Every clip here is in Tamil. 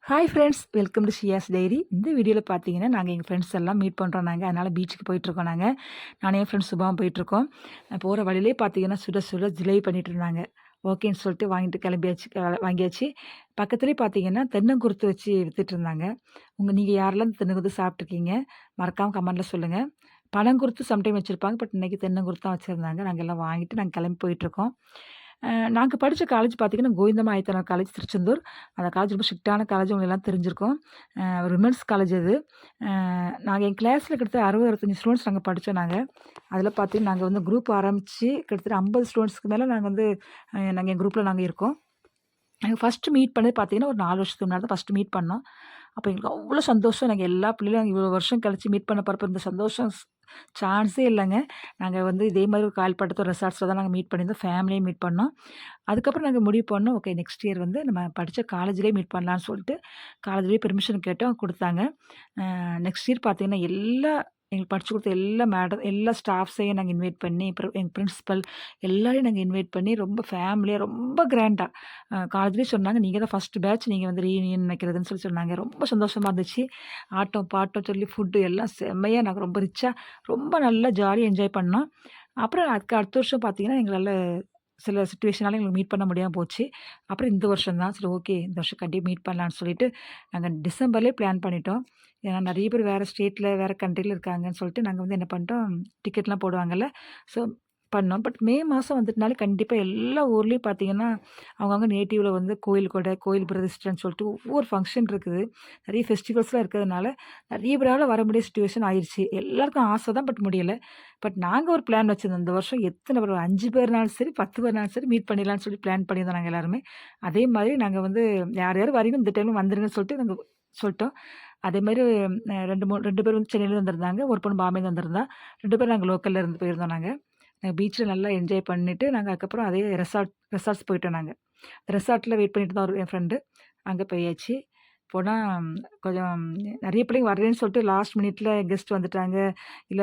Hi friends, welcome to Shiya's diary. இந்த வீடியோவில் பார்த்தீங்கன்னா, நாங்கள் எங்கள் ஃப்ரெண்ட்ஸ் எல்லாம் மீட் பண்ணுறோம். அதனால் பீச்சுக்கு போயிட்டுருக்கோம். நானும் என் ஃப்ரெண்ட்ஸ் சுபாவும் போயிட்டுருக்கோம். போகிற வழியிலே பார்த்தீங்கன்னா, சுட சுட ஜிலேபி பண்ணிட்டு இருந்தாங்க. ஓகேன்னு சொல்லிட்டு வாங்கிட்டு கிளம்பியாச்சு. வாங்கியாச்சு. பக்கத்துலேயே பார்த்தீங்கன்னா, தென்னங்குருத்து வச்சு வித்துட்டு இருந்தாங்க. நீங்கள் யாரெல்லாம் இந்த தென்னங்குருத்து சாப்பிட்ருக்கீங்க? மறக்காமல் கமெண்ட்டில் சொல்லுங்கள். பனங்குருத்து சம்டைம் வச்சுருப்பாங்க. பட் இன்றைக்கி தென்னங்குருத்து தான் வச்சுருந்தாங்க. நாங்கள் எல்லாம் வாங்கிட்டு நாங்கள் கிளம்பி போயிட்டுருக்கோம். நாங்க படிச்ச காலேஜ் பார்த்தீங்கன்னா, கோவிந்தம்மா ஆயத்தனார் காலேஜ் திருச்செந்தூர். அந்த காலேஜ் ரொம்ப ஸ்ட்ரிக்ட்டான காலேஜ் உங்களுக்கு எல்லாம் தெரிஞ்சிருக்கும். விமென்ஸ் காலேஜ் அது. நாங்க என் கிளாஸ்ல கிட்டத்தட்ட 60, 65 ஸ்டூடண்ட்ஸ் நாங்க படிச்சோம் நாங்க. அதில பார்த்தீங்கன்னா, நாங்க வந்து குரூப் ஆரம்பிச்சு கிட்டத்தட்ட 50 ஸ்டூடண்ட்ஸ்க்கு மேல நாங்க வந்து நாங்க என் குரூப்ல நாங்க இருக்கோம். நாங்க ஃபர்ஸ்ட்டு மீட் பண்ணது பார்த்தீங்கன்னா, ஒரு 4 வருஷத்துக்கு முன்னாடி தான் ஃபர்ஸ்ட்டு மீட் பண்ணோம். அப்ப எங்களுக்கு அவ்ளோ சந்தோஷம். நாங்க எல்லா பிள்ளைகளும் இவ்வளோ வருஷம் கழிச்சு மீட் பண்ண போறப்ப இந்த சந்தோஷம் சான்ஸே இல்லங்க. நாங்க வந்து இதே மாரி ஒரு கால்பட்டத்தூர் ரெசார்ட்ஸ்ல தான் நாங்க மீட் பண்ணியிருந்தோம். ஃபேமிலியா மீட் பண்ணோம். அதுக்கப்புறம் நாங்க முடிவு பண்ணோம், ஓகே நெக்ஸ்ட் இயர் வந்து நம்ம படிச்ச காலேஜ்லயே மீட் பண்ணலான்னு சொல்லிட்டு, காலேஜ்லயே பெர்மிஷன் கேட்டோம், குடுத்தாங்க. நெக்ஸ்ட் இயர் பார்த்தீங்கன்னா, எங்களுக்கு படிச்சு குடுத்த எல்லா ஸ்டாஃப்ஸையும் நாங்க இன்வைட் பண்ணி, அப்புறம் எங்க பிரின்சிபல் எல்லாரையும் நாங்க இன்வைட் பண்ணி, ரொம்ப ஃபேமிலியா, ரொம்ப கிராண்டா காலேஜ்லயே சொன்னாங்க, "நீங்க தான் ஃபர்ஸ்ட் பேட்ச் நீங்க வந்து ரீயூனியன் வைக்கிறதுன்னு" சொல்லி சொன்னாங்க. ரொம்ப சந்தோஷமா இருந்துச்சு. ஆட்டம், பாட்டம் சொல்லி ஃபுட்டு எல்லாம் செம்மையா நாங்க ரொம்ப ரிச்சா, ரொம்ப நல்லா ஜாலியா என்ஜாய் பண்ணோம். அப்புறம் அதுக்கு அடுத்த வருஷம் பார்த்தீங்கன்னா, எங்களால சில சிச்சுவேஷனால எங்களுக்கு மீட் பண்ண முடியாம போச்சு. அப்புறம் இந்த வருஷம் தான் சரி ஓகே இந்த வருஷம் கண்டிப்பா மீட் பண்ணலான்னு சொல்லிட்டு, நாங்க டிசம்பர்லயே பிளான் பண்ணிட்டோம். ஏன்னா நெறைய பேர் வேற ஸ்டேட்ல, வேற கண்ட்ரில இருக்காங்கன்னு சொல்லிட்டு, நாங்க வந்து என்ன பண்ணிட்டோம், டிக்கெட்லாம் போடுவாங்கல்ல. ஸோ பண்ணோம். பட் மே மாசம் வந்துட்டனாலே கண்டிப்பா எல்லா ஊர்லயும் பார்த்தீங்கன்னா, அவங்கவங்க நேட்டிவ்ல வந்து கோயில் கொடை, கோயில் பிரதிஷ்டைன்னு சொல்லிட்டு ஒவ்வொரு ஃபங்ஷன் இருக்குது. நெறைய ஃபெஸ்டிவல்ஸ்லாம் இருக்கிறதுனால, நெறைய பேரால வர முடியாத சிச்சுவேஷன் ஆயிருச்சு. எல்லாருக்கும் ஆசை தான் பட் முடியல. பட் நாங்க ஒரு பிளான் வச்சிருந்தோம். இந்த வருஷம் எத்தன பேர் 5 பேர்னாலும் சரி, 10 பேர்னாலும் சரி மீட் பண்ணிடலான்னு சொல்லி பிளான் பண்ணியிருந்தோம் நாங்க எல்லாருமே. அதே மாதிரி நாங்க வந்து யார் யார் வரீங்களோ இந்த டைம்ல வந்துருங்கன்னு சொல்லிட்டு நாங்க சொல்ட்டோம். அதேமாரி 2 பேர் வந்து சென்னையில வந்திருந்தாங்க. ஒரு பொண்ணு பாம்பேல வந்திருந்தா. 2 பேர் நாங்க லோக்கல்ல இருந்து போயிருந்தோம் நாங்க. பீச்ல நல்லா என்ஜாய் பண்ணிட்டு, நாங்க அதுக்கப்புறம் அதே ரெசார்ட்ஸ் போயிட்டோம் நாங்க. ரெசார்ட்ல வெயிட் பண்ணிட்டு தான் என் ஃப்ரெண்டு. அங்க போயாச்சு. போனா கொஞ்சம் நெறைய பிள்ளைங்க வரேன்னு சொல்லிட்டு லாஸ்ட் மினிட்ல கெஸ்ட் வந்துட்டாங்க. இல்ல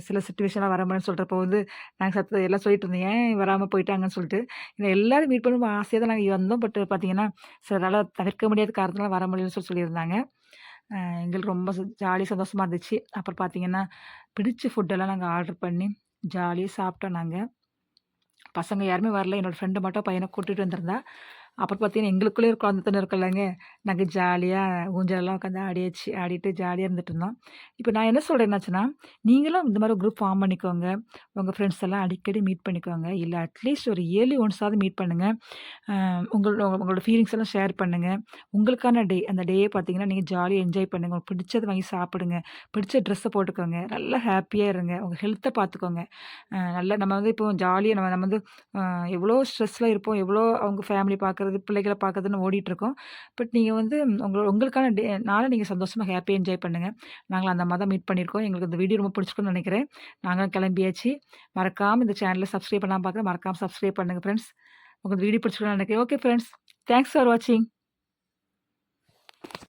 சில சிச்சுவேஷன்லாம் வர முடியலன்னு சொல்றப்போ வந்து, நாங்க எல்லாம் சொல்லிட்டு இருந்தோம். ஏன் வராம போயிட்டாங்கன்னு சொல்லிட்டு. ஏன்னா எல்லாரும் மீட் பண்ணும்போது ஆசையா தான் நாங்க வந்தோம். பட் பார்த்தீங்கன்னா, சிலரால தவிர்க்க முடியாத காரணத்தினால வர முடியலன்னு சொல்லியிருந்தாங்க. எங்களுக்கு ரொம்ப ஜாலியா சந்தோஷமா இருந்துச்சு. அப்புறம் பார்த்தீங்கன்னா, பிடிச்ச ஃபுட்டெல்லாம் நாங்க ஆர்டர் பண்ணி, ஜாலியா சாப்பிட்டோம் நாங்க. பசங்க யாருமே வரல. என்னோட ஃப்ரெண்டு மட்டும் பையன கூட்டிட்டு வந்திருந்தா. அப்புறம் பார்த்தீங்கன்னா, எங்களுக்குள்ளே ஒரு குழந்தத்தனம் இருக்குல்லங்க. நாங்க ஜாலியா ஊஞ்சலெல்லாம் உட்காந்து ஆடியாச்சு. ஆடிட்டு ஜாலியா இருந்துட்டுருந்தோம். இப்ப நான் என்ன சொல்றேன்னாச்சுன்னா, நீங்களும் இந்த மாரி குரூப் ஃபார்ம் பண்ணிக்கோங்க. உங்க ஃப்ரெண்ட்ஸ் எல்லாம் அடிக்கடி மீட் பண்ணிக்கோங்க. இல்ல அட்லீஸ்ட் ஒரு இயர்லி ஒன்ஸாவது மீட் பண்ணுங்க. அ உங்களோட ஃபீலிங்ஸ் எல்லாம் ஷேர் பண்ணுங்க. உங்களுக்கான டே, அந்த டேயே பார்த்தீங்கன்னா, நீங்க ஜாலியா என்ஜாய் பண்ணுங்க. உங்களுக்கு பிடிச்சத வாங்கி சாப்பிடுங்க. பிடிச்ச ட்ரெஸ்ஸ போட்டுக்கோங்க. நல்லா ஹேப்பியா இருங்க. உங்க ஹெல்த்த பார்த்துக்கோங்க. நல்லா நம்ம வந்து இப்போ ஜாலியா நம்ம நம்ம வந்து எவ்வளோ ஸ்ட்ரெஸ்ல இருப்போம். எவ்வளோ அவங்க ஃபேமிலி பார்க்குறது, பிள்ளைகள பார்க்குறதுன்னு ஓடிட்டுருக்கோம். பட் நீங்க வந்து உங்களுக்கான நாள நீங்க சந்தோஷமா ஹேப்பியா என்ஜாய் பண்ணுங்க. நாங்களும் அந்த மாரி தான் மீட் பண்ணியிருக்கோம். எங்களுக்கு இந்த வீடியோ ரொம்ப பிடிச்சிருக்கும்னு நெனைக்கிறேன். நாங்களும் கிளம்பியாச்சு. மறக்காம இந்த சேனல சப்ஸ்கிரைப் பண்ணாம பார்க்குறேன். மறக்காம சப்ஸ்கிரைப் பண்ணுங்க ஃப்ரெண்ட்ஸ். உங்களுக்கு வீடியோ பிடிச்சிருக்கும்னு நெனைக்கிறேன். Okay friends. தேங்க்ஸ் ஃபார் வாட்சிங்.